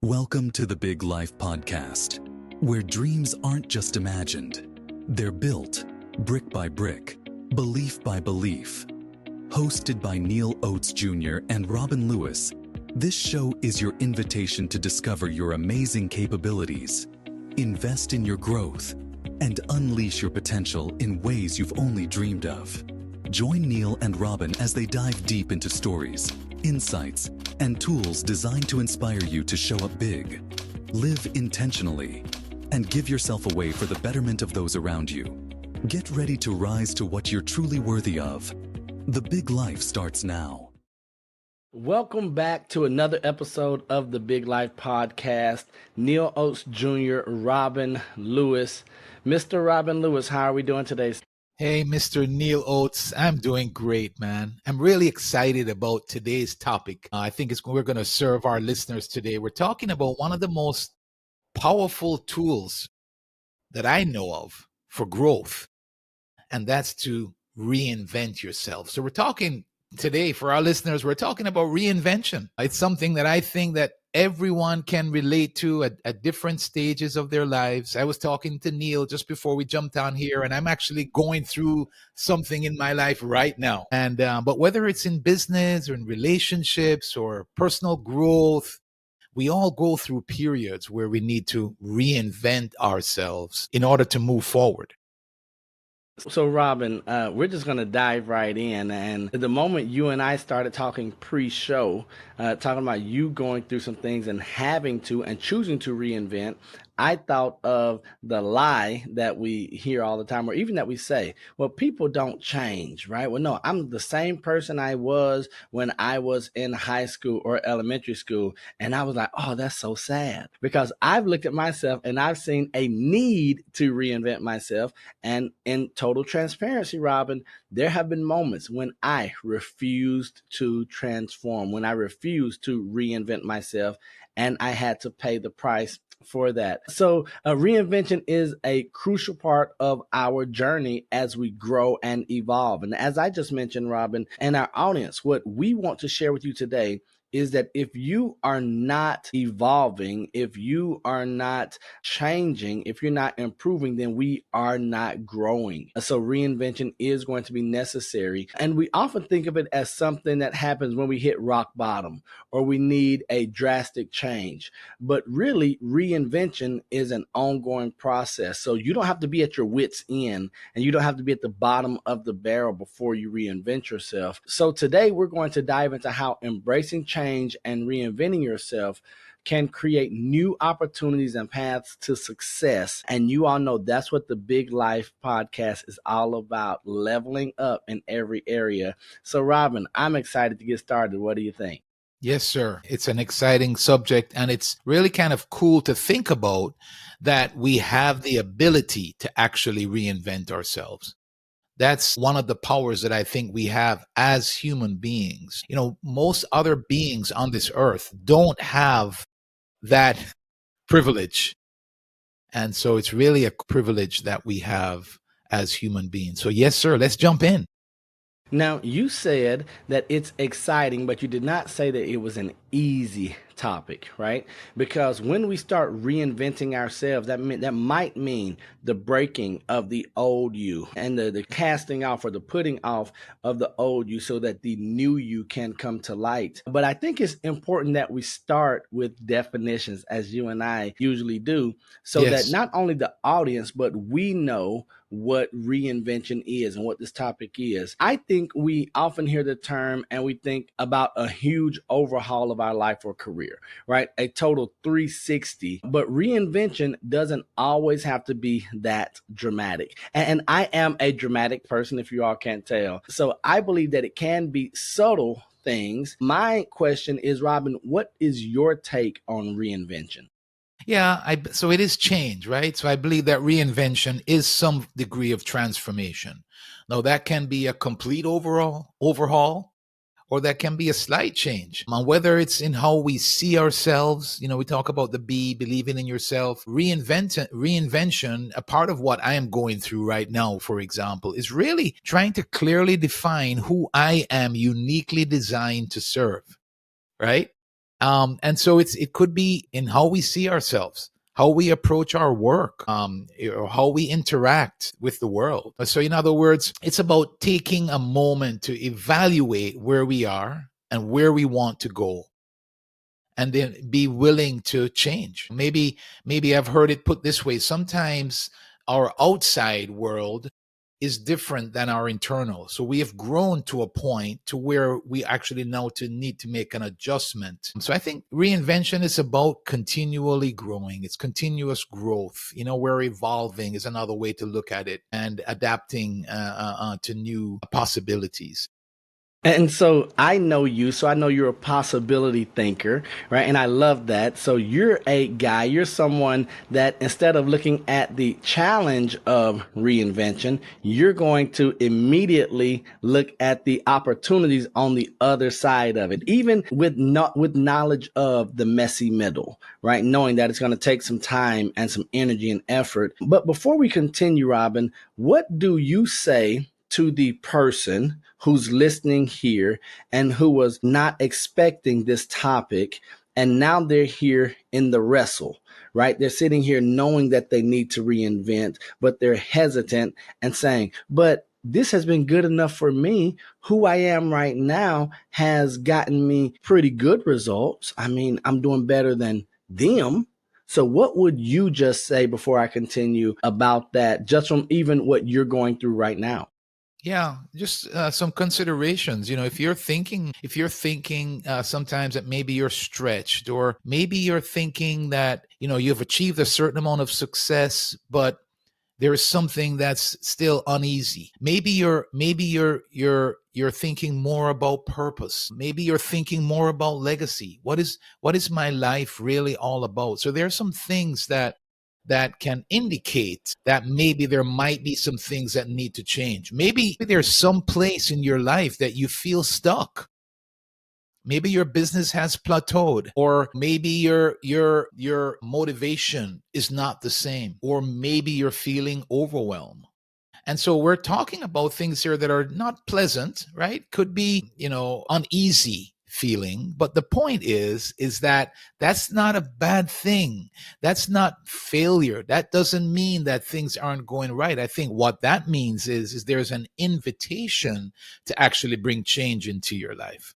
Welcome to the Big Life Podcast, where dreams aren't just imagined, they're built brick by brick, belief by belief. Hosted by Neal Oates Jr. and Robin Lewis, this show is your invitation to discover your amazing capabilities, invest in your growth, and unleash your potential in ways you've only dreamed of. Join Neal and Robin as they dive deep into stories, insights, and tools designed to inspire you to show up big, live intentionally, and give yourself away for the betterment of those around you. Get ready to rise to what you're truly worthy of. The Big Life starts now. Welcome back to another episode of the Big Life Podcast. Neal Oates Jr., Robin Lewis. Mr. Robin Lewis, how are we doing today? Hey, Mr. Neal Oates, I'm doing great, man. I'm really excited about today's topic. I think we're going to serve our listeners today. We're talking about one of the most powerful tools that I know of for growth, and that's to reinvent yourself. So we're talking today, for our listeners, we're talking about reinvention. It's something that I think that everyone can relate to at different stages of their lives. I was talking to Neal just before we jumped on here, and I'm actually going through something in my life right now. And but whether it's in business or in relationships or personal growth, we all go through periods where we need to reinvent ourselves in order to move forward. So, Robin, we're just going to dive right in. And the moment you and I started talking pre-show, talking about you going through some things and having to and choosing to reinvent, I thought of the lie that we hear all the time, or even that we say, well, people don't change, right? Well, no, I'm the same person I was when I was in high school or elementary school. And I was like, oh, that's so sad, because I've looked at myself and I've seen a need to reinvent myself. And in total transparency, Robin, there have been moments when I refused to transform, when I refused to reinvent myself, and I had to pay the price for that. So reinvention is a crucial part of our journey as we grow and evolve. And as I just mentioned, Robin, and our audience, what we want to share with you today is that if you are not evolving, if you are not changing, if you're not improving, then we are not growing. So reinvention is going to be necessary. And we often think of it as something that happens when we hit rock bottom or we need a drastic change. But really, reinvention is an ongoing process. So you don't have to be at your wit's end, and you don't have to be at the bottom of the barrel before you reinvent yourself. So today we're going to dive into how embracing change and reinventing yourself can create new opportunities and paths to success. And you all know that's what the Big Life Podcast is all about, leveling up in every area. So, Robin, I'm excited to get started. What do you think? Yes, sir. It's an exciting subject, and it's really kind of cool to think about that we have the ability to actually reinvent ourselves. That's one of the powers that I think we have as human beings. You know, most other beings on this earth don't have that privilege. And so it's really a privilege that we have as human beings. So yes, sir, let's jump in. Now, you said that it's exciting, but you did not say that it was an easy topic, right? Because when we start reinventing ourselves, that might mean the breaking of the old you and the casting off or the putting off of the old you so that the new you can come to light. But I think it's important that we start with definitions, as you and I usually do, so that not only the audience, but we know what reinvention is and what this topic is. I think we often hear the term and we think about a huge overhaul of our life or career, right? A total 360. But reinvention doesn't always have to be that dramatic. And I am a dramatic person, if you all can't tell. So I believe that it can be subtle things. My question is, Robin, what is your take on reinvention? Yeah, so it is change, right? So I believe that reinvention is some degree of transformation. Now, that can be a complete overhaul, or that can be a slight change. Whether it's in how we see ourselves, you know, we talk about the B, believing in yourself. Reinvention, a part of what I am going through right now, for example, is really trying to clearly define who I am uniquely designed to serve, right? And so it could be in how we see ourselves, how we approach our work, or how we interact with the world. So in other words, it's about taking a moment to evaluate where we are and where we want to go, and then be willing to change. Maybe I've heard it put this way. Sometimes our outside world is different than our internal. So we have grown to a point to where we actually now need to make an adjustment. So I think reinvention is about continually growing. It's continuous growth. We're evolving is another way to look at it, and adapting to new possibilities. And so I know you, so I know you're a possibility thinker, right? And I love that. So you're a guy, you're someone that instead of looking at the challenge of reinvention, you're going to immediately look at the opportunities on the other side of it, even with knowledge of the messy middle, right? Knowing that it's going to take some time and some energy and effort. But before we continue, Robin, what do you say to the person who's listening here and who was not expecting this topic, and now they're here in the wrestle, right? They're sitting here knowing that they need to reinvent, but they're hesitant and saying, but this has been good enough for me. Who I am right now has gotten me pretty good results. I mean, I'm doing better than them. So what would you just say before I continue about that, just from even what you're going through right now? Yeah, just some considerations. If you're thinking sometimes that maybe you're stretched, or maybe you're thinking that you've achieved a certain amount of success, but there is something that's still uneasy. Maybe you're thinking more about purpose. Maybe you're thinking more about legacy. What is my life really all about? So there are some things that can indicate that maybe there might be some things that need to change. Maybe there's some place in your life that you feel stuck. Maybe your business has plateaued, or maybe your motivation is not the same, or maybe you're feeling overwhelmed. And so we're talking about things here that are not pleasant, right? Could be, uneasy feeling. But the point is that that's not a bad thing. That's not failure. That doesn't mean that things aren't going right. I think what that means is there's an invitation to actually bring change into your life.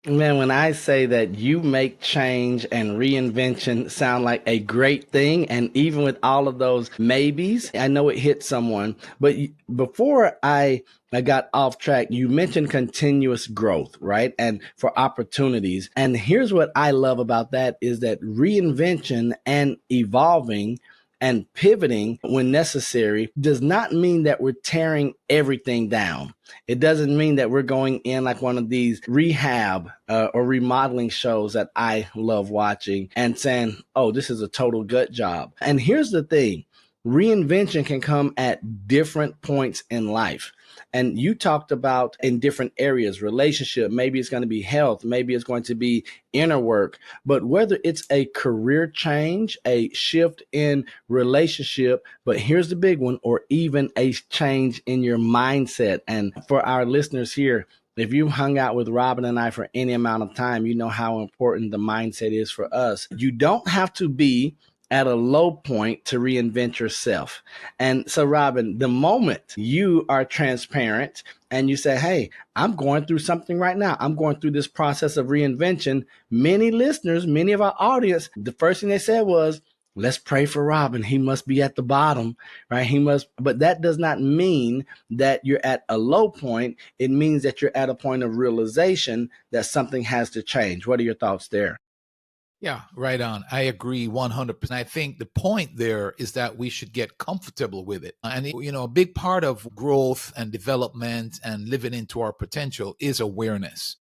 Man, when I say that you make change and reinvention sound like a great thing, and even with all of those maybes, I know it hit someone. But before I got off track, you mentioned continuous growth, right? And for opportunities. And here's what I love about that is that reinvention and evolving and pivoting when necessary does not mean that we're tearing everything down. It doesn't mean that we're going in like one of these rehab or remodeling shows that I love watching and saying, oh, this is a total gut job. And here's the thing, reinvention can come at different points in life. And you talked about in different areas, relationship, maybe it's going to be health, maybe it's going to be inner work, but whether it's a career change, a shift in relationship, but here's the big one, or even a change in your mindset. And for our listeners here, if you hung out with Robin and I for any amount of time, you know how important the mindset is for us. You don't have to be at a low point to reinvent yourself. And so, Robin, the moment you are transparent and you say, hey, I'm going through something right now, I'm going through this process of reinvention, many listeners, many of our audience, the first thing they said was, let's pray for Robin. He must be at the bottom, right? But that does not mean that you're at a low point. It means that you're at a point of realization that something has to change. What are your thoughts there? Yeah, right on. I agree 100%. I think the point there is that we should get comfortable with it. And, a big part of growth and development and living into our potential is awareness.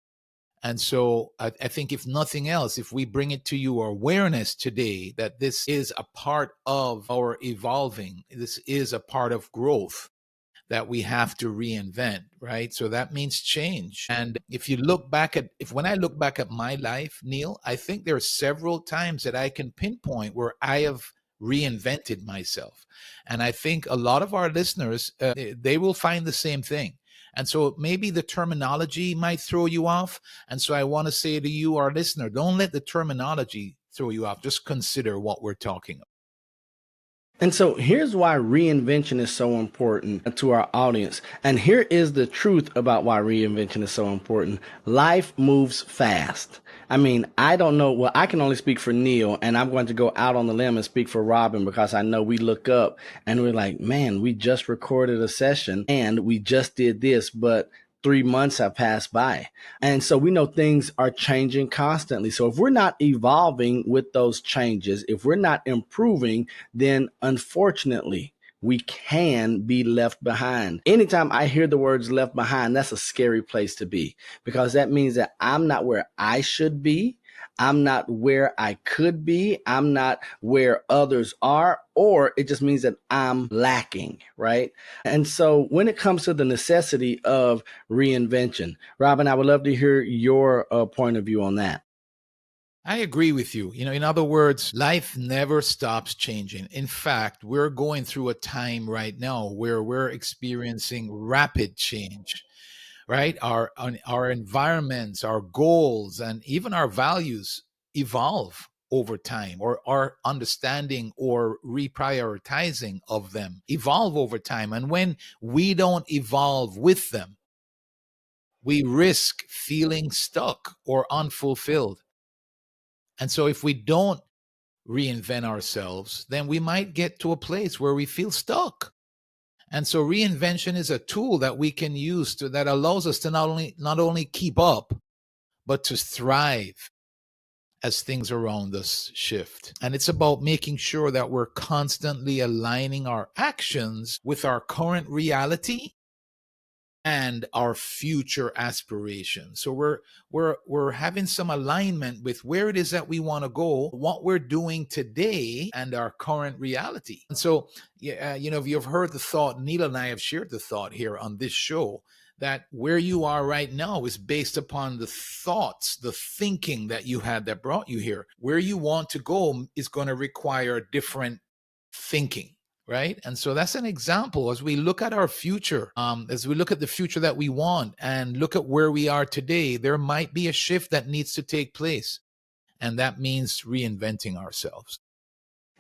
And so I think if nothing else, if we bring it to your awareness today that this is a part of our evolving, this is a part of growth that we have to reinvent, right? So that means change. And when I look back at my life, Neal, I think there are several times that I can pinpoint where I have reinvented myself. And I think a lot of our listeners, they will find the same thing. And so maybe the terminology might throw you off. And so I want to say to you, our listener, don't let the terminology throw you off. Just consider what we're talking about. And so here's why reinvention is so important to our audience. And here is the truth about why reinvention is so important. Life moves fast. I mean, I don't know. Well, I can only speak for Neal, and I'm going to go out on the limb and speak for Robin, because I know we look up and we're like, man, we just recorded a session and we just did this, but 3 months have passed by. And so we know things are changing constantly. So if we're not evolving with those changes, if we're not improving, then unfortunately, we can be left behind. Anytime I hear the words left behind, that's a scary place to be, because that means that I'm not where I should be. I'm not where I could be. I'm not where others are, or it just means that I'm lacking, right? And so when it comes to the necessity of reinvention, Robin, I would love to hear your point of view on that. I agree with you. In other words, life never stops changing. In fact, we're going through a time right now where we're experiencing rapid change, right? Our environments, our goals, and even our values evolve over time, or our understanding or reprioritizing of them evolve over time. And when we don't evolve with them, we risk feeling stuck or unfulfilled. And so if we don't reinvent ourselves, then we might get to a place where we feel stuck. And so reinvention is a tool that we can use that allows us to not only keep up, but to thrive as things around us shift. And it's about making sure that we're constantly aligning our actions with our current reality and our future aspirations. So we're having some alignment with where it is that we want to go, what we're doing today, and our current reality. And so, if you've heard the thought, Neal and I have shared the thought here on this show, that where you are right now is based upon the thoughts, the thinking that you had that brought you here. Where you want to go is going to require different thinking. Right. And so that's an example as we look at our future, as we look at the future that we want and look at where we are today, there might be a shift that needs to take place. And that means reinventing ourselves.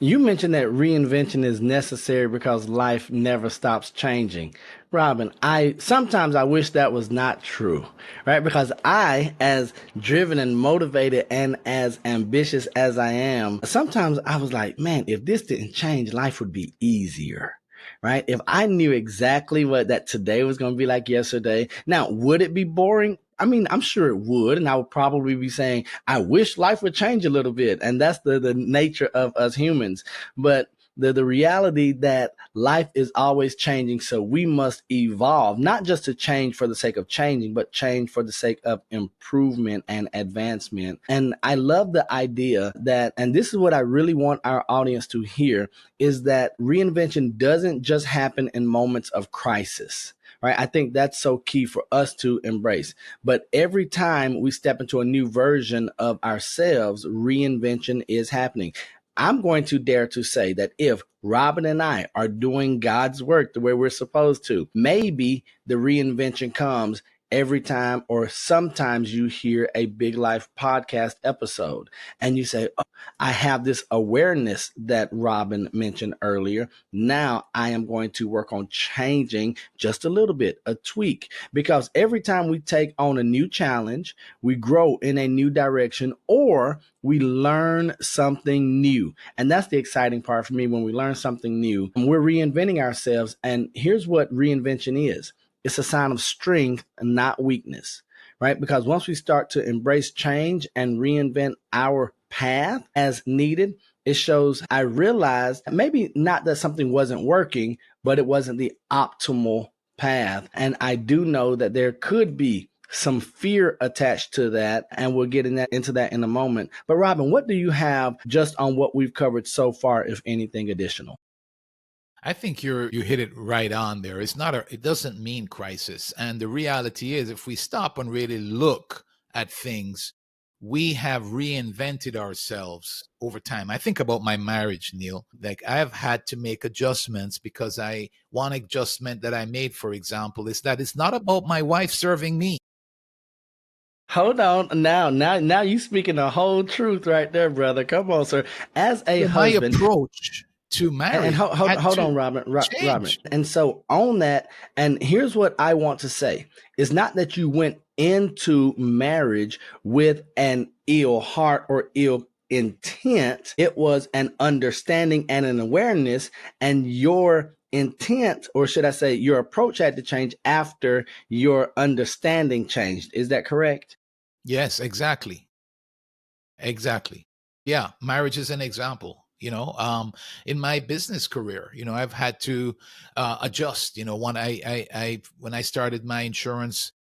You mentioned that reinvention is necessary because life never stops changing. Robin, sometimes I wish that was not true, right? Because I, as driven and motivated and as ambitious as I am, sometimes I was like, man, if this didn't change, life would be easier. Right? If I knew exactly what that today was going to be like yesterday, now would it be boring? I mean, I'm sure it would, and I would probably be saying, I wish life would change a little bit. And that's the nature of us humans. But the reality that life is always changing, so we must evolve, not just to change for the sake of changing, but change for the sake of improvement and advancement. And I love the idea that, and this is what I really want our audience to hear, is that reinvention doesn't just happen in moments of crisis. Right. I think that's so key for us to embrace. But every time we step into a new version of ourselves, reinvention is happening. I'm going to dare to say that if Robin and I are doing God's work the way we're supposed to, maybe the reinvention comes every time or sometimes you hear a Big Life podcast episode and you say, oh, I have this awareness that Robin mentioned earlier. Now I am going to work on changing just a little bit, a tweak, because every time we take on a new challenge, we grow in a new direction or we learn something new. And that's the exciting part for me. When we learn something new, we're reinventing ourselves. And here's what reinvention is. It's a sign of strength and not weakness, right? Because once we start to embrace change and reinvent our path as needed, it shows I realized maybe not that something wasn't working, but it wasn't the optimal path. And I do know that there could be some fear attached to that, and we'll get into that in a moment. But Robin, what do you have just on what we've covered so far, if anything additional? I think you hit it right on there. It doesn't mean crisis. And the reality is, if we stop and really look at things, we have reinvented ourselves over time. I think about my marriage, Neal. Like, I've had to make adjustments because one adjustment that I made, for example, is that it's not about my wife serving me. Hold on. Now you speaking the whole truth right there, brother. Come on, sir. As a So my husband, approach to and marriage hold, had hold to on, Robin. change. And so on that, and here's what I want to say: is not that you went into marriage with an ill heart or ill intent. It was an understanding and an awareness, and your intent, or should I say, your approach had to change after your understanding changed. Is that correct? Yes, exactly. Exactly. Yeah, marriage is an example. In my business career, I've had to adjust. When I started my insurance,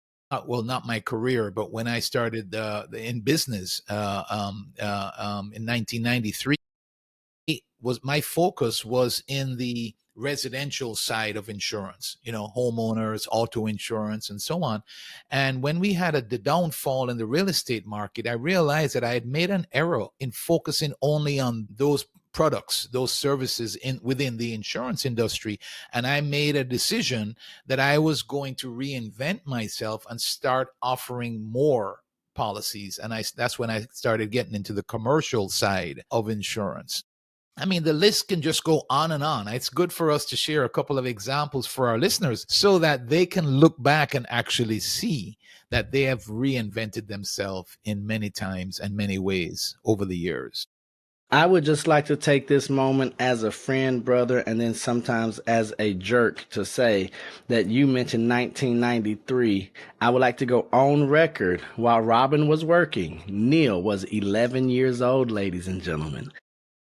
well, not my career, but when I started in business in 1993, was my focus was in the residential side of insurance, homeowners, auto insurance, and so on. And when we had the downfall in the real estate market, I realized that I had made an error in focusing only on those products, those services within the insurance industry. And I made a decision that I was going to reinvent myself and start offering more policies. And that's when I started getting into the commercial side of insurance. I mean, the list can just go on and on. It's good for us to share a couple of examples for our listeners so that they can look back and actually see that they have reinvented themselves in many times and many ways over the years. I would just like to take this moment as a friend, brother, and then sometimes as a jerk to say that you mentioned 1993. I would like to go on record. While Robin was working, Neal was 11 years old, ladies and gentlemen.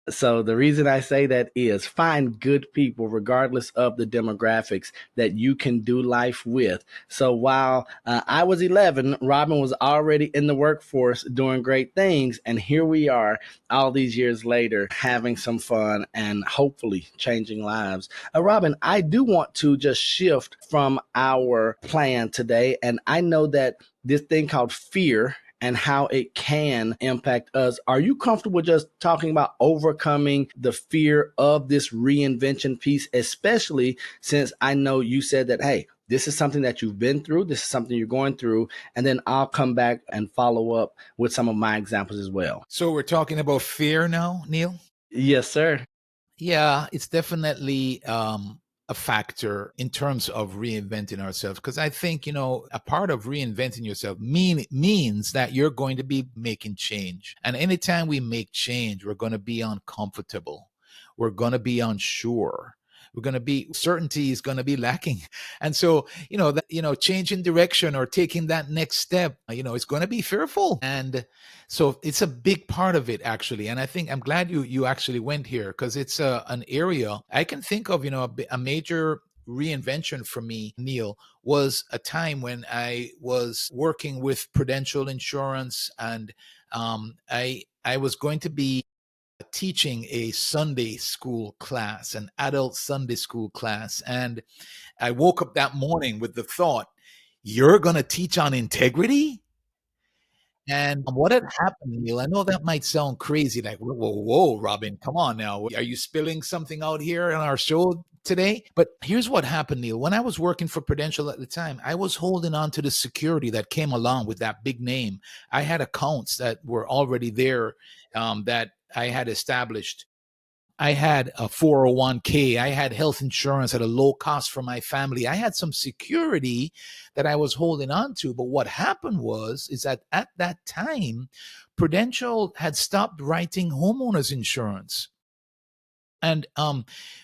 So the reason I say that is find good people, regardless of the demographics, that you can do life with. So while I was 11, Robin was already in the workforce doing great things. And here we are all these years later having some fun and hopefully changing lives. Robin, I do want to just shift from our plan today. And I know that this thing called fear and how it can impact us. Are you comfortable just talking about overcoming the fear of this reinvention piece, especially since I know you said that, hey, this is something that you've been through, this is something you're going through, and then I'll come back and follow up with some of my examples as well. So we're talking about fear now, Neal? Yes, sir. Yeah, it's definitely a factor in terms of reinventing ourselves. Because I think, a part of reinventing yourself means that you're going to be making change. And anytime we make change, we're going to be uncomfortable. We're going to be unsure. We're going to be certainty is going to be lacking. And so, changing direction or taking that next step, it's going to be fearful. And so it's a big part of it, actually. And I think I'm glad you actually went here because it's an area I can think of, a major reinvention for me, Neal, was a time when I was working with Prudential Insurance, and I was going to be teaching a Sunday school class, an adult Sunday school class. And I woke up that morning with the thought, you're going to teach on integrity? And what had happened, Neal, I know that might sound crazy, like, whoa, whoa, whoa, Robin, come on now. Are you spilling something out here on our show today? But here's what happened, Neal. When I was working for Prudential at the time, I was holding on to the security that came along with that big name. I had accounts that were already there that I had established. I had a 401k. I had health insurance at a low cost for my family. I had some security that I was holding on to. But what happened is that at that time, Prudential had stopped writing homeowners insurance. And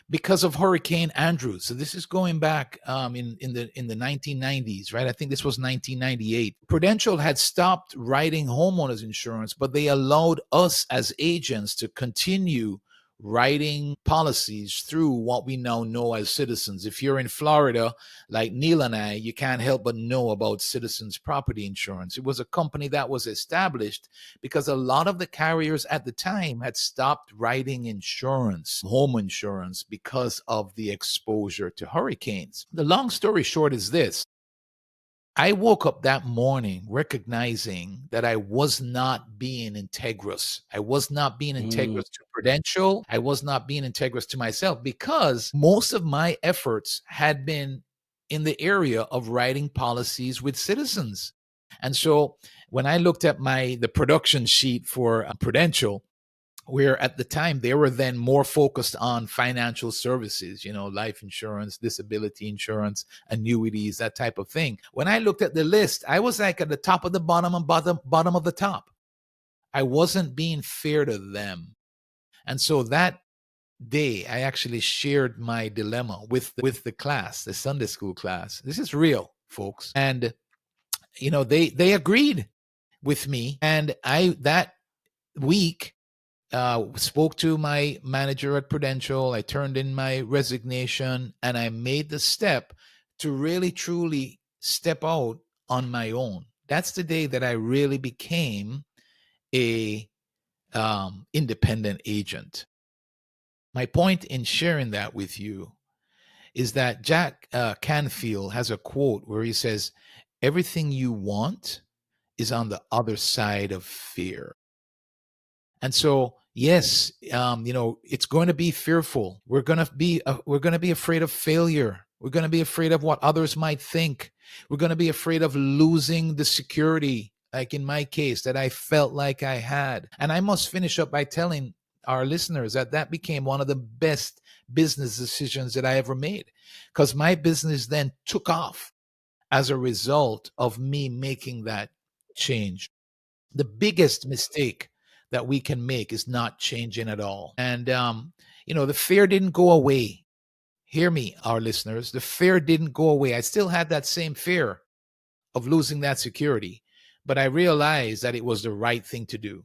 because of Hurricane Andrew, so this is going back in the 1990s, right? I think this was 1998. Prudential had stopped writing homeowners insurance, but they allowed us as agents to continue writing policies through what we now know as Citizens. If you're in Florida, like Neal and I, you can't help but know about Citizens Property Insurance. It was a company that was established because a lot of the carriers at the time had stopped writing insurance, home insurance, because of the exposure to hurricanes. The long story short is this. I woke up that morning recognizing that I was not being integrous. I was not being Mm. integrous to Prudential. I was not being integrous to myself because most of my efforts had been in the area of writing policies with citizens. And so when I looked at the production sheet for Prudential, where at the time they were then more focused on financial services, life insurance, disability insurance, annuities, that type of thing. When I looked at the list, I was like at the top of the bottom and bottom of the top. I wasn't being fair to them. And so that day, I actually shared my dilemma with the class, the Sunday school class. This is real, folks. And they agreed with me. And I that week spoke to my manager at Prudential. I turned in my resignation and I made the step to really truly step out on my own. That's the day that I really became a independent agent. My point in sharing that with you is that Jack Canfield has a quote where he says, "Everything you want is on the other side of fear." And so, yes, it's going to be fearful. We're going to be afraid of failure. We're going to be afraid of what others might think. We're going to be afraid of losing the security, like in my case, that I felt like I had. And I must finish up by telling our listeners that became one of the best business decisions that I ever made, because my business then took off as a result of me making that change. The biggest mistake that we can make is not changing at all. And, the fear didn't go away. Hear me, our listeners. The fear didn't go away. I still had that same fear of losing that security, but I realized that it was the right thing to do.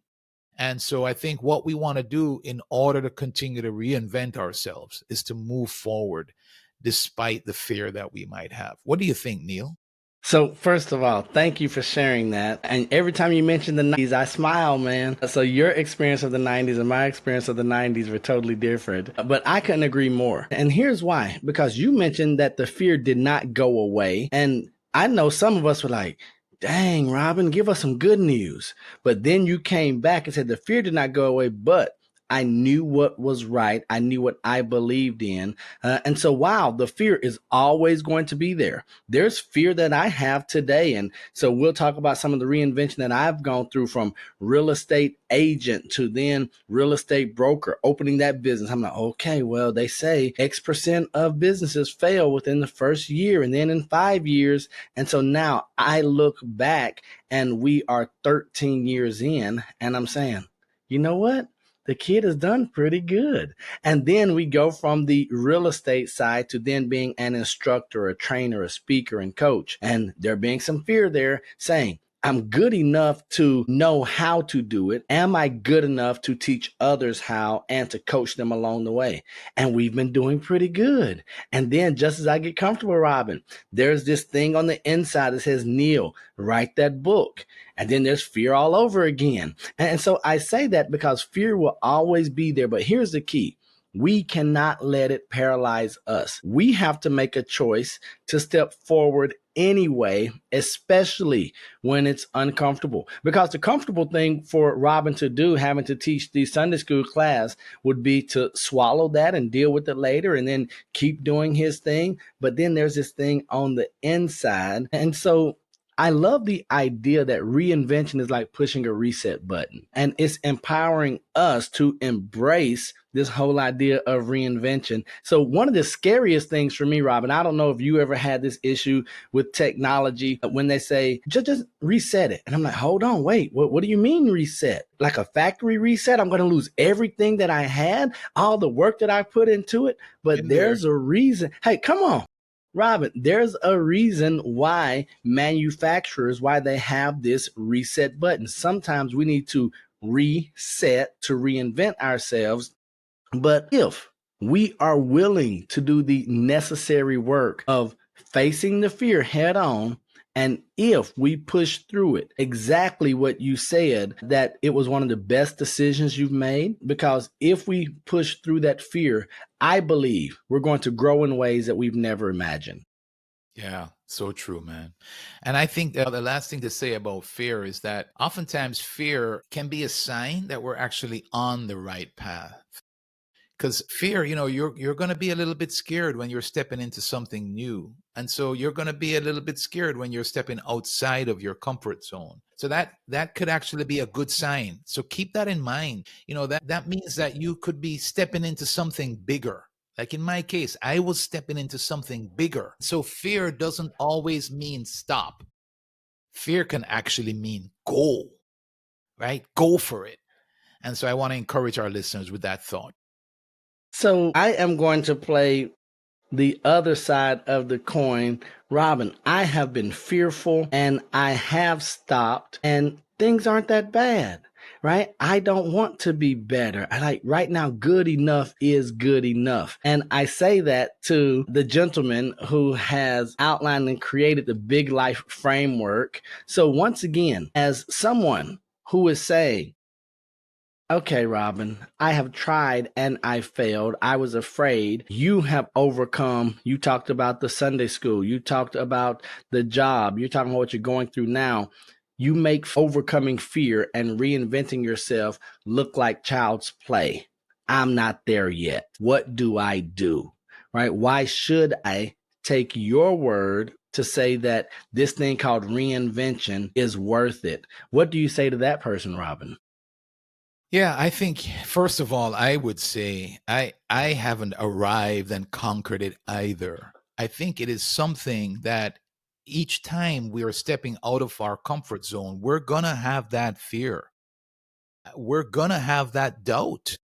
And so I think what we want to do in order to continue to reinvent ourselves is to move forward despite the fear that we might have. What do you think, Neal? So first of all, thank you for sharing that. And every time you mention the 90s, I smile, man. So your experience of the 90s and my experience of the 90s were totally different. But I couldn't agree more. And here's why. Because you mentioned that the fear did not go away. And I know some of us were like, dang, Robin, give us some good news. But then you came back and said the fear did not go away, but I knew what was right. I knew what I believed in. And so, wow, the fear is always going to be there. There's fear that I have today. And so we'll talk about some of the reinvention that I've gone through, from real estate agent to then real estate broker, opening that business. I'm like, okay, well, they say X% of businesses fail within the first year and then in 5 years. And so now I look back and we are 13 years in and I'm saying, you know what? The kid has done pretty good. And then we go from the real estate side to then being an instructor, a trainer, a speaker, and coach. And there being some fear there saying, I'm good enough to know how to do it. Am I good enough to teach others how and to coach them along the way? And we've been doing pretty good. And then just as I get comfortable, Robin, there's this thing on the inside that says, Neal, write that book. And then there's fear all over again. And so I say that because fear will always be there. But here's the key. We cannot let it paralyze us. We have to make a choice to step forward anyway, especially when it's uncomfortable. Because the comfortable thing for Robin to do, having to teach the Sunday school class, would be to swallow that and deal with it later and then keep doing his thing. But then there's this thing on the inside. And so I love the idea that reinvention is like pushing a reset button, and it's empowering us to embrace this whole idea of reinvention. So one of the scariest things for me, Robin, I don't know if you ever had this issue with technology when they say, just reset it. And I'm like, hold on, wait, what do you mean reset? Like a factory reset? I'm going to lose everything that I had, all the work that I put into it. But In there. there's a reason. Hey, come on. Robin, there's a reason why manufacturers, why they have this reset button. Sometimes we need to reset to reinvent ourselves. But if we are willing to do the necessary work of facing the fear head on, and if we push through it, exactly what you said, that it was one of the best decisions you've made, because if we push through that fear, I believe we're going to grow in ways that we've never imagined. Yeah, so true, man. And I think that the last thing to say about fear is that oftentimes fear can be a sign that we're actually on the right path. Because fear, you're going to be a little bit scared when you're stepping into something new. And so you're going to be a little bit scared when you're stepping outside of your comfort zone. So that could actually be a good sign. So keep that in mind. That means that you could be stepping into something bigger. Like in my case, I was stepping into something bigger. So fear doesn't always mean stop. Fear can actually mean go, right? Go for it. And so I want to encourage our listeners with that thought. So I am going to play the other side of the coin. Robin, I have been fearful and I have stopped, and things aren't that bad, right? I don't want to be better. I like right now, good enough is good enough. And I say that to the gentleman who has outlined and created the Big Life framework. So once again, as someone who is saying, okay, Robin, I have tried and I failed. I was afraid. You have overcome. You talked about the Sunday school. You talked about the job. You're talking about what you're going through now. You make overcoming fear and reinventing yourself look like child's play. I'm not there yet. What do I do? Right? Why should I take your word to say that this thing called reinvention is worth it? What do you say to that person, Robin? Yeah, I think first of all, I would say I haven't arrived and conquered it either. I think it is something that each time we are stepping out of our comfort zone, we're gonna have that fear. We're gonna have that doubt.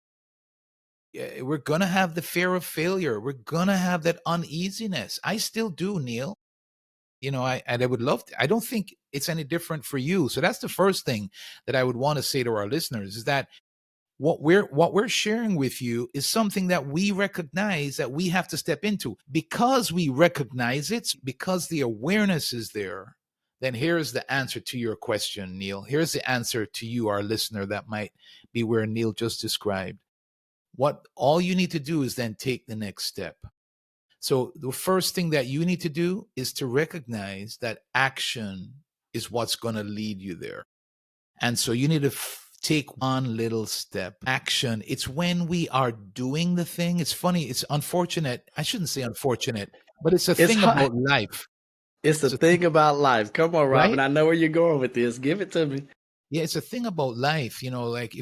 We're gonna have the fear of failure. We're gonna have that uneasiness. I still do, Neil. I would love to. I don't think it's any different for you. So that's the first thing that I would want to say to our listeners is that what we're sharing with you is something that we recognize that we have to step into. Because we recognize it, because the awareness is there, then here's the answer to your question, Neil. Here's the answer to you, our listener, that might be where Neil just described. What all you need to do is then take the next step. So the first thing that you need to do is to recognize that action is what's going to lead you there. And so you need to take one little step. Action. It's when we are doing the thing. It's funny. It's unfortunate. I shouldn't say unfortunate, but it's a It's thing hard. about life. It's the thing about life. Come on, Robin. Right? I know where you're going with this. Give it to me. Yeah, it's a thing about life. Like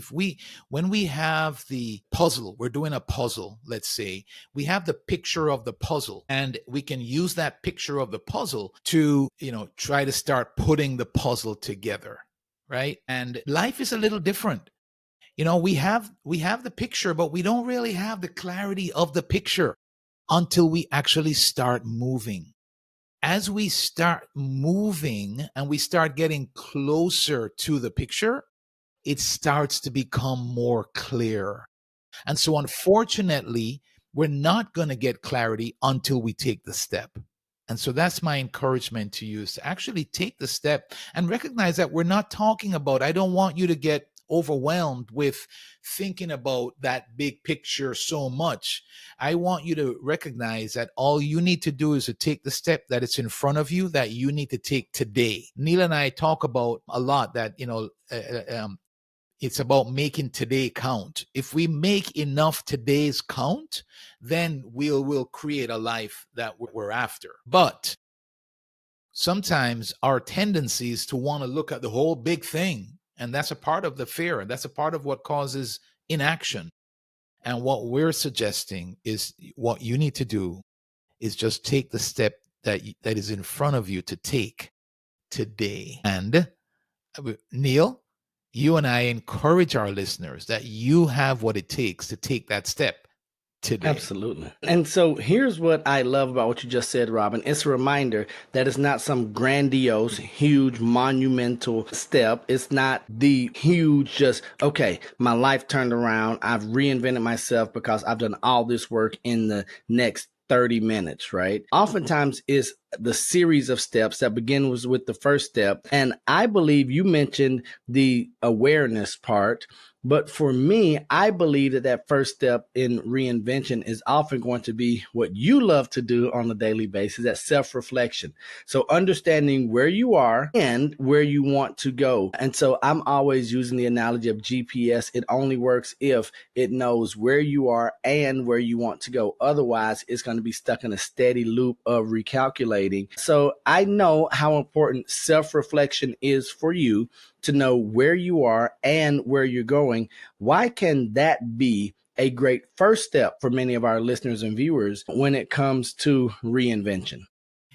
when we have the puzzle, we're doing a puzzle, let's say, we have the picture of the puzzle and we can use that picture of the puzzle to, try to start putting the puzzle together. Right. And life is a little different. We have the picture, but we don't really have the clarity of the picture until we actually start moving. As we start moving and we start getting closer to the picture, it starts to become more clear. And so, unfortunately, we're not going to get clarity until we take the step. And so that's my encouragement to you, is to actually take the step and recognize that we're not talking about, I don't want you to get overwhelmed with thinking about that big picture so much. I want you to recognize that all you need to do is to take the step that it's in front of you that you need to take today. Neil and I talk about a lot that, it's about making today count. If we make enough today's count, then we'll create a life that we're after. But sometimes our tendency is to want to look at the whole big thing. And that's a part of the fear. And that's a part of what causes inaction. And what we're suggesting is what you need to do is just take the step that is in front of you to take today. And Neil, you and I encourage our listeners that you have what it takes to take that step today. Absolutely. And so here's what I love about what you just said, Robin. It's a reminder that it's not some grandiose, huge, monumental step. It's not the huge, just, okay, my life turned around. I've reinvented myself because I've done all this work in the next 30 minutes, right? Oftentimes it's the series of steps that begin was with the first step. And I believe you mentioned the awareness part. But for me, I believe that that first step in reinvention is often going to be what you love to do on a daily basis, that self-reflection. So understanding where you are and where you want to go. And so I'm always using the analogy of GPS. It only works if it knows where you are and where you want to go. Otherwise, it's going to be stuck in a steady loop of recalculating. So I know how important self-reflection is for you to know where you are and where you're going. Why can that be a great first step for many of our listeners and viewers when it comes to reinvention?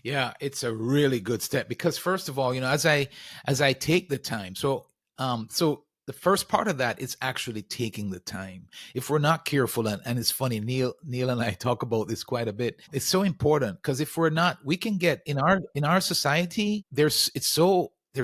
Yeah, it's a really good step because first of all, as I take the time, so the first part of that is actually taking the time. If we're not careful, and it's funny, Neal and I talk about this quite a bit. It's so important because if we're not, we can get in our society. There's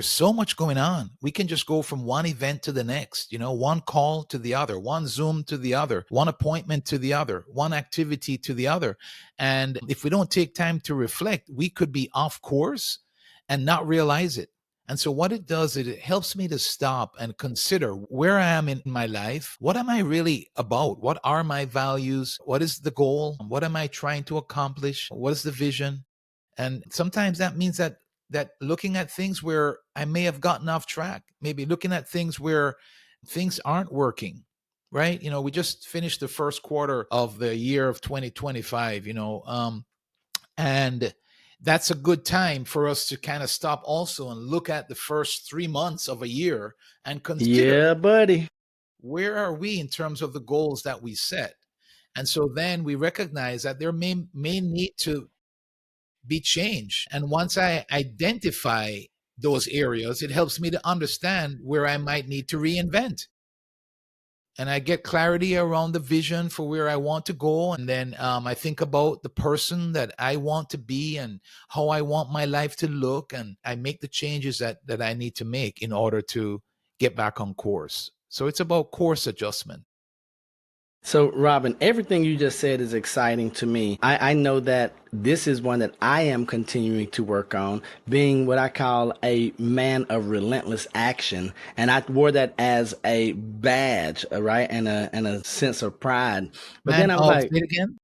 so much going on. We can just go from one event to the next, one call to the other, one Zoom to the other, one appointment to the other, one activity to the other. And if we don't take time to reflect, we could be off course and not realize it. And so what it does is it helps me to stop and consider where I am in my life. What am I really about? What are my values? What is the goal? What am I trying to accomplish? What is the vision? And sometimes that means that looking at things where I may have gotten off track, maybe looking at things where things aren't working, right? We just finished the first quarter of the year of 2025, and that's a good time for us to kind of stop also and look at the first 3 months of a year and consider, Yeah, buddy. where are we in terms of the goals that we set? And so then we recognize that there may need to be change. And once I identify those areas, it helps me to understand where I might need to reinvent. And I get clarity around the vision for where I want to go. And then I think about the person that I want to be and how I want my life to look. And I make the changes that I need to make in order to get back on course. So it's about course adjustment. So, Robin, everything you just said is exciting to me. I know that this is one that I am continuing to work on, being what I call a man of relentless action. And I wore that as a badge, right? And a sense of pride. But then Man I was of, like, say it again.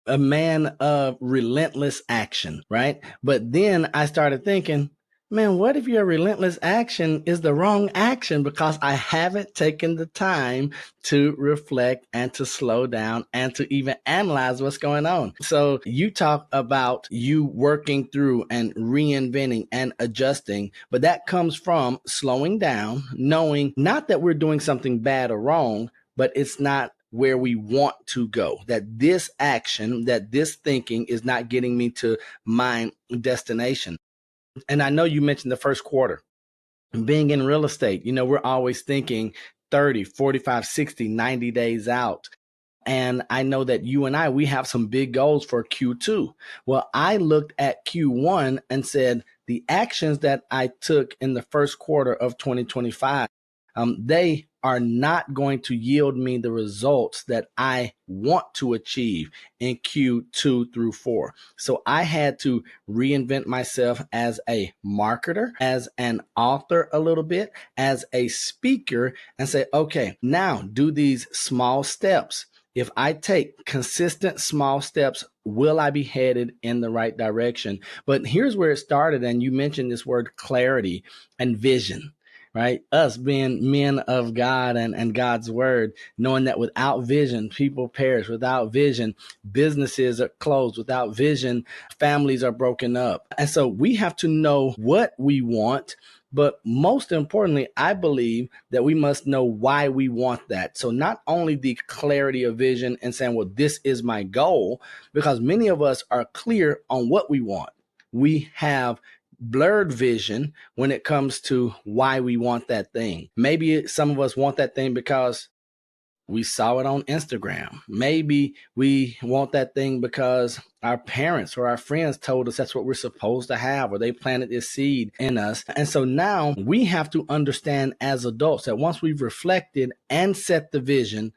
a man of relentless action, right? But then I started thinking, man, what if your relentless action is the wrong action because I haven't taken the time to reflect and to slow down and to even analyze what's going on? So you talk about you working through and reinventing and adjusting, but that comes from slowing down, knowing not that we're doing something bad or wrong, but it's not where we want to go. That this action, that this thinking is not getting me to my destination. And I know you mentioned the first quarter. Being in real estate, we're always thinking 30, 45, 60, 90 days out. And I know that you and I, we have some big goals for Q2. Well, I looked at Q1 and said the actions that I took in the first quarter of 2025, they are not going to yield me the results that I want to achieve in Q2 through 4. So I had to reinvent myself as a marketer, as an author a little bit, as a speaker, and say, okay, now do these small steps. If I take consistent small steps, will I be headed in the right direction? But here's where it started. And you mentioned this word clarity and vision, right? Us being men of God and God's word, knowing that without vision, people perish. Without vision, businesses are closed. Without vision, families are broken up. And so we have to know what we want. But most importantly, I believe that we must know why we want that. So not only the clarity of vision and saying, well, this is my goal, because many of us are clear on what we want. We have blurred vision when it comes to why we want that thing. Maybe some of us want that thing because we saw it on Instagram. Maybe we want that thing because our parents or our friends told us that's what we're supposed to have, or they planted this seed in us. And so now we have to understand as adults that once we've reflected and set the vision,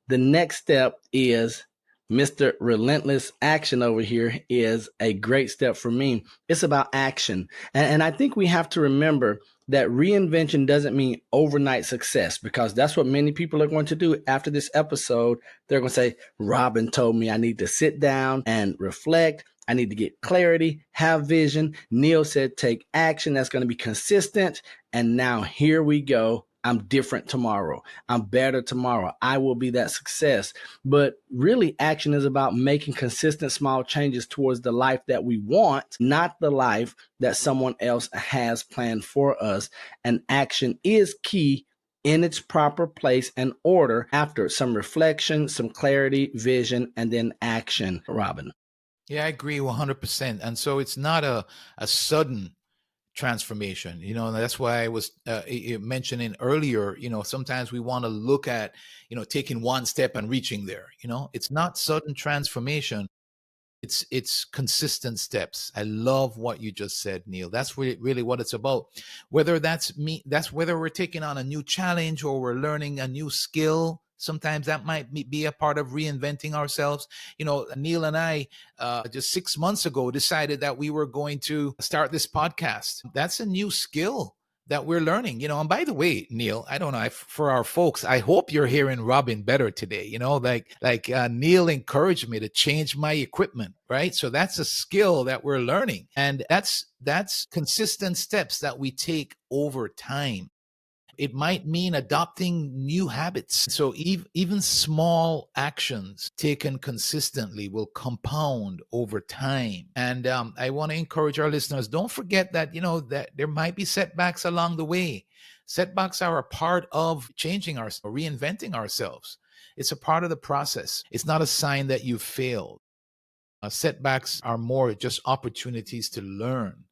the next step is Mr. Relentless Action over here is a great step for me. It's about action. And I think we have to remember that reinvention doesn't mean overnight success, because that's what many people are going to do after this episode. They're going to say, Robin told me I need to sit down and reflect. I need to get clarity, have vision. Neal said, take action that's going to be consistent. And now here we go. I'm different tomorrow. I'm better tomorrow. I will be that success. But really, action is about making consistent small changes towards the life that we want, not the life that someone else has planned for us. And action is key in its proper place and order after some reflection, some clarity, vision, and then action, Robin. Yeah, I agree 100%. And so it's not a sudden transformation, and that's why I was mentioning earlier, sometimes we want to look at, taking one step and reaching there. It's not sudden transformation. It's consistent steps. I love what you just said, Neal. That's really what it's about. Whether that's whether we're taking on a new challenge or we're learning a new skill. Sometimes that might be a part of reinventing ourselves. Neal and I, just 6 months ago, decided that we were going to start this podcast. That's a new skill that we're learning, and by the way, Neal, I don't know, for our folks, I hope you're hearing Robin better today. Like Neal encouraged me to change my equipment, right? So that's a skill that we're learning, and that's consistent steps that we take over time. It might mean adopting new habits. So even small actions taken consistently will compound over time. And I want to encourage our listeners, don't forget that, that there might be setbacks along the way. Setbacks are a part of changing reinventing ourselves. It's a part of the process. It's not a sign that you've failed. Setbacks are more just opportunities to learn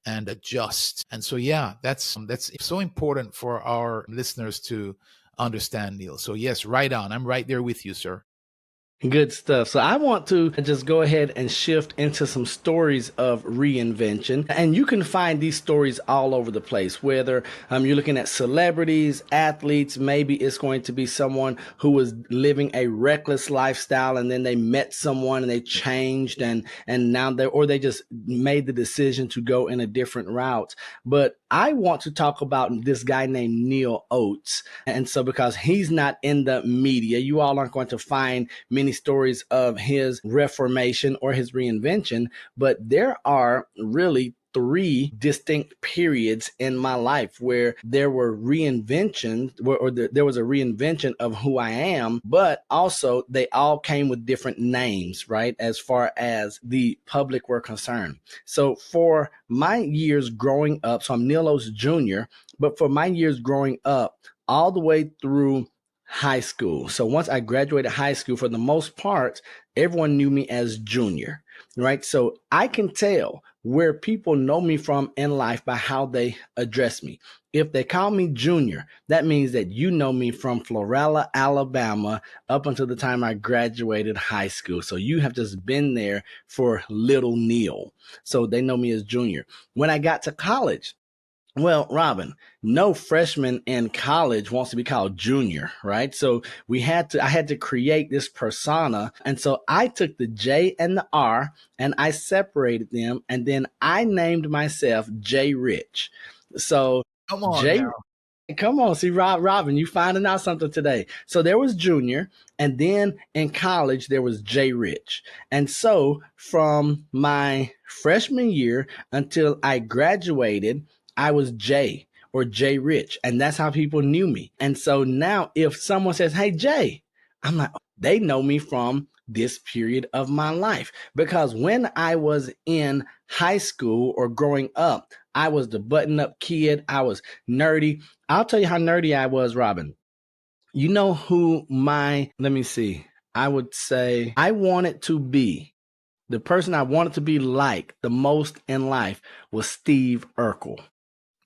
and adjust. And so, yeah, that's so important for our listeners to understand, Neal. So yes, right on. I'm right there with you, sir. Good stuff. So I want to just go ahead and shift into some stories of reinvention. And you can find these stories all over the place, whether you're looking at celebrities, athletes, maybe it's going to be someone who was living a reckless lifestyle and then they met someone and they changed and now they just made the decision to go in a different route. But I want to talk about this guy named Neal Oates. And so because he's not in the media, you all aren't going to find many stories of his reformation or his reinvention, but there are really 3 distinct periods in my life where there were reinventions, there was a reinvention of who I am, but also they all came with different names, right? As far as the public were concerned. So for my years growing up, so I'm Neal Oates Jr., but for my years growing up, all the way through high school. So once I graduated high school, for the most part, everyone knew me as Junior, right? So I can tell where people know me from in life by how they address me. If they call me Junior, that means that you know me from Florella, Alabama, up until the time I graduated high school. So you have just been there for little Neal. So they know me as Junior. When I got to college, well, Robin, no freshman in college wants to be called junior, right? So I had to create this persona. And so I took the J and the R and I separated them. And then I named myself J Rich. So Come on J, now. come on, see, Robin, you finding out something today. So there was junior. And then in college, there was J Rich. And so from my freshman year until I graduated, I was Jay or Jay Rich, and that's how people knew me. And so now if someone says, hey, Jay, I'm like, they know me from this period of my life. Because when I was in high school or growing up, I was the button up kid. I was nerdy. I'll tell you how nerdy I was, Robin. You know who let me see, I would say I wanted to be, the person I wanted to be like the most in life was Steve Urkel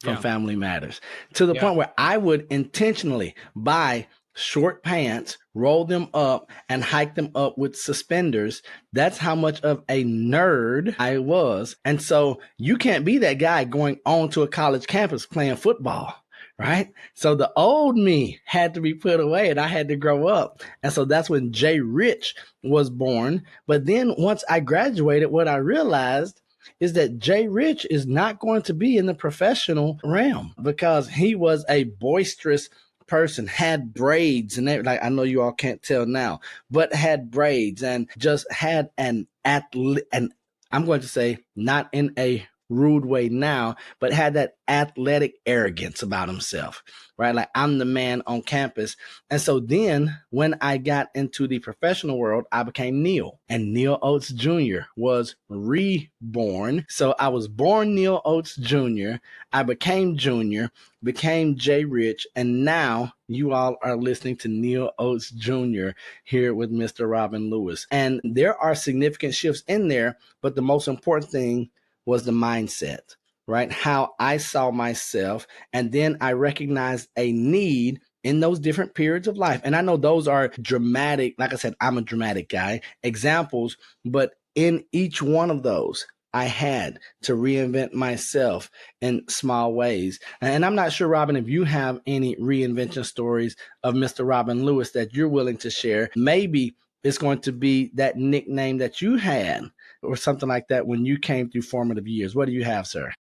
from Family Matters, to the point where I would intentionally buy short pants, roll them up, and hike them up with suspenders. That's how much of a nerd I was. And so you can't be that guy going on to a college campus playing football, right? So the old me had to be put away and I had to grow up. And so that's when Jay Rich was born. But then once I graduated, what I realized is that Jay Rich is not going to be in the professional realm because he was a boisterous person, had braids and like I know you all can't tell now, but had braids and just had an athlete, and I'm going to say not in a rude way now, but had that athletic arrogance about himself, right? Like I'm the man on campus. And so then when I got into the professional world, I became Neal, and Neal Oates Jr. was reborn. So I was born Neal Oates Jr. I became Junior, became Jay Rich, and now you all are listening to Neal Oates Jr. here with Mr. Robin Lewis. And there are significant shifts in there, but the most important thing was the mindset, right? How I saw myself. And then I recognized a need in those different periods of life. And I know those are dramatic. Like I said, I'm a dramatic guy, examples, but in each one of those, I had to reinvent myself in small ways. And I'm not sure, Robin, if you have any reinvention stories of Mr. Robin Lewis that you're willing to share. Maybe it's going to be that nickname that you had or something like that when you came through formative years. What do you have, sir?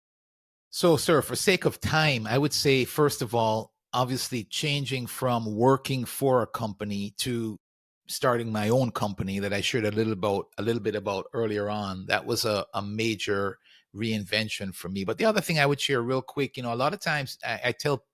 So, sir, for sake of time, I would say, first of all, obviously changing from working for a company to starting my own company that I shared a little bit about earlier on. That was a major reinvention for me. But the other thing I would share real quick, a lot of times I tell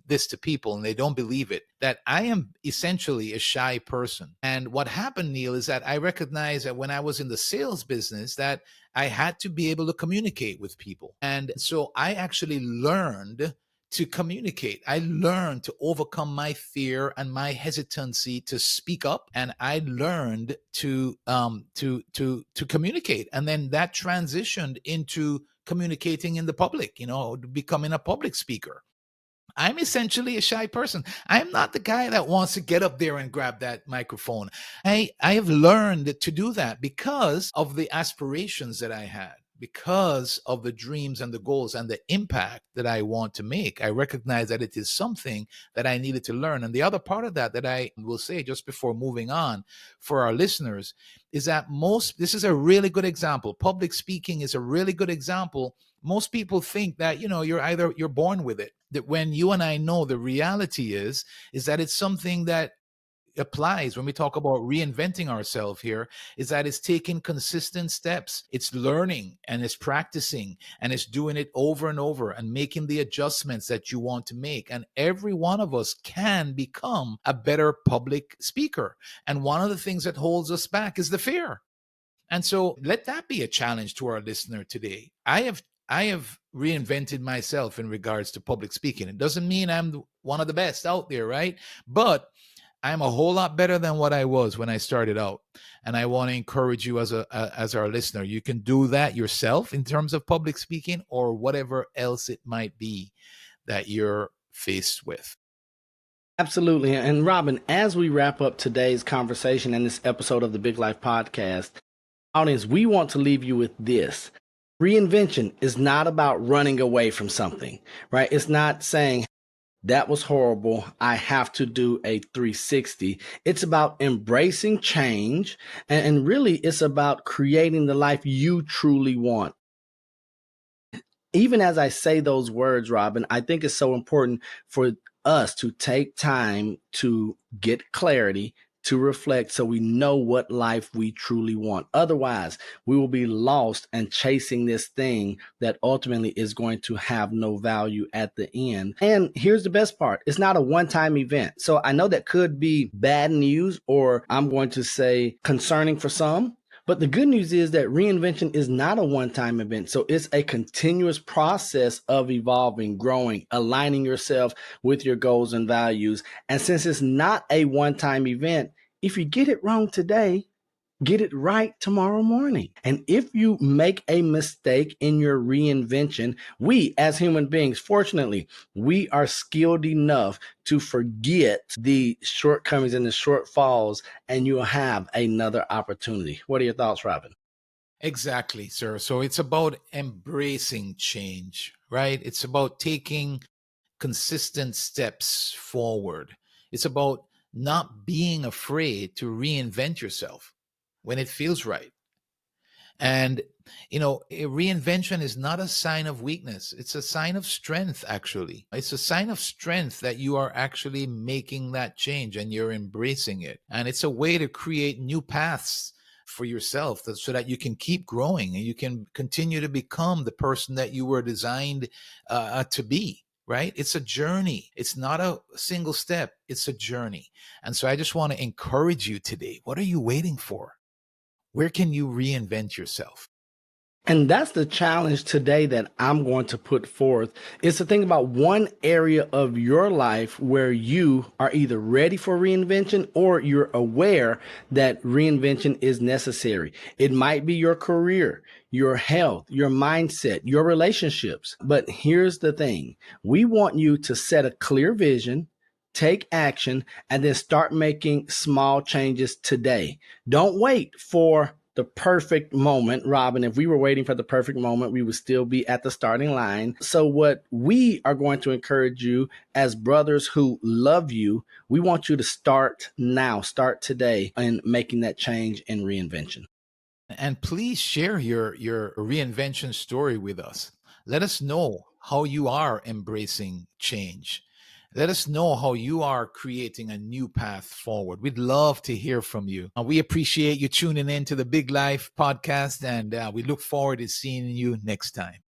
this to people and they don't believe it, that I am essentially a shy person. And what happened, Neal, is that I recognized that when I was in the sales business that I had to be able to communicate with people. And so I actually learned to communicate. I learned to overcome my fear and my hesitancy to speak up, and I learned to communicate. And then that transitioned into communicating in the public, becoming a public speaker. I'm essentially a shy person. I'm not the guy that wants to get up there and grab that microphone. I have learned to do that because of the aspirations that I had, because of the dreams and the goals and the impact that I want to make. I recognize that it is something that I needed to learn. And the other part of that I will say just before moving on for our listeners is that this is a really good example. Public speaking is a really good example. Most people think that, you're born with it. That when you and I know the reality is that it's something that applies when we talk about reinventing ourselves here, is that it's taking consistent steps. It's learning and it's practicing and it's doing it over and over and making the adjustments that you want to make. And every one of us can become a better public speaker. And one of the things that holds us back is the fear. And so let that be a challenge to our listener today. I have reinvented myself in regards to public speaking. It doesn't mean I'm one of the best out there, right? But I'm a whole lot better than what I was when I started out. And I want to encourage you as our listener. You can do that yourself in terms of public speaking or whatever else it might be that you're faced with. Absolutely. And Robin, as we wrap up today's conversation and this episode of the Big Life Podcast, audience, we want to leave you with this. Reinvention is not about running away from something, right? It's not saying, that was horrible, I have to do a 360. It's about embracing change. And really, it's about creating the life you truly want. Even as I say those words, Robin, I think it's so important for us to take time to get clarity, to reflect so we know what life we truly want. Otherwise, we will be lost and chasing this thing that ultimately is going to have no value at the end. And here's the best part. It's not a one-time event. So I know that could be bad news, or I'm going to say concerning for some. But the good news is that reinvention is not a one-time event. So it's a continuous process of evolving, growing, aligning yourself with your goals and values. And since it's not a one-time event, if you get it wrong today, get it right tomorrow morning. And if you make a mistake in your reinvention, we as human beings, fortunately, we are skilled enough to forget the shortcomings and the shortfalls, and you'll have another opportunity. What are your thoughts, Robin? Exactly, sir. So it's about embracing change, right? It's about taking consistent steps forward. It's about not being afraid to reinvent yourself when it feels right. And, reinvention is not a sign of weakness. It's a sign of strength, actually. It's a sign of strength that you are actually making that change and you're embracing it. And it's a way to create new paths for yourself so that you can keep growing and you can continue to become the person that you were designed to be. Right? It's a journey. It's not a single step. It's a journey. And so I just want to encourage you today. What are you waiting for? Where can you reinvent yourself? And that's the challenge today that I'm going to put forth, is to think about one area of your life where you are either ready for reinvention or you're aware that reinvention is necessary. It might be your career, your health, your mindset, your relationships. But here's the thing. We want you to set a clear vision, take action, and then start making small changes today. Don't wait for the perfect moment. Robin, if we were waiting for the perfect moment, we would still be at the starting line. So what we are going to encourage you as brothers who love you, we want you to start now, start today in making that change in reinvention. And please share your reinvention story with us. Let us know how you are embracing change. Let us know how you are creating a new path forward. We'd love to hear from you. We appreciate you tuning in to the Big Life podcast, and we look forward to seeing you next time.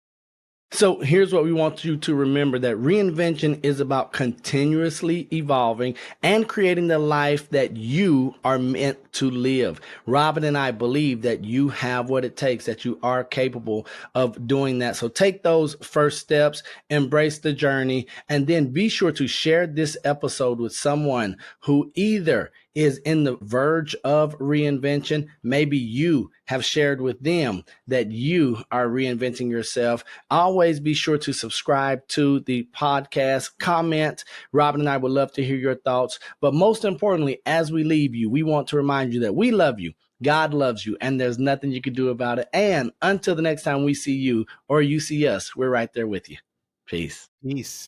So here's what we want you to remember, that reinvention is about continuously evolving and creating the life that you are meant to live. Robin and I believe that you have what it takes, that you are capable of doing that. So take those first steps, embrace the journey, and then be sure to share this episode with someone who either is in the verge of reinvention. Maybe you have shared with them that you are reinventing yourself. Always be sure to subscribe to the podcast, comment. Robin and I would love to hear your thoughts. But most importantly, as we leave you, we want to remind you that we love you. God loves you, and there's nothing you can do about it. And until the next time we see you or you see us, we're right there with you. Peace. Peace.